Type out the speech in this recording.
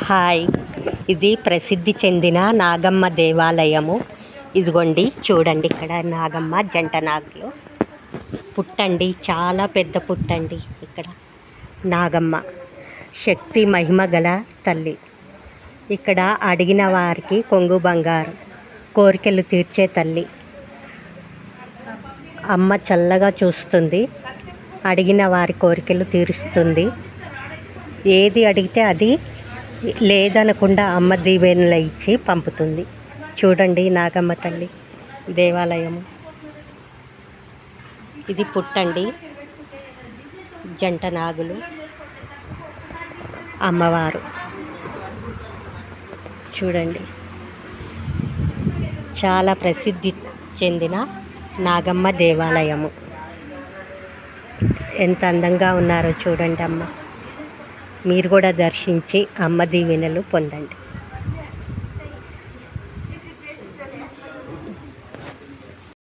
Hi, ఇది ప్రసిద్ధి చెందిన నాగమ్మ దేవాలయము. ఇదిగోండి చూడండి, ఇక్కడ నాగమ్మ జంట నాగులు పుట్టండి, చాలా పెద్ద పుట్టండి. ఇక్కడ నాగమ్మ శక్తి మహిమ గల తల్లి. ఇక్కడ అడిగిన వారికి కొంగు బంగారం, కోరికలు తీర్చే తల్లి. అమ్మ చల్లగా చూస్తుంది, అడిగిన వారి కోరికలు తీరుస్తుంది. ఏది అడిగితే అది లేదనకుండా అమ్మ దీవెనలు ఇచ్చి పంపుతుంది. చూడండి నాగమ్మ తల్లి దేవాలయము. ఇది పుట్టండి, జంట నాగులు, అమ్మవారు. చూడండి, చాలా ప్రసిద్ధి చెందిన నాగమ్మ దేవాలయము. ఎంత అందంగా ఉన్నారో చూడండి అమ్మ. మీరు కూడా దర్శించి అమ్మ దీవెనలు పొందండి.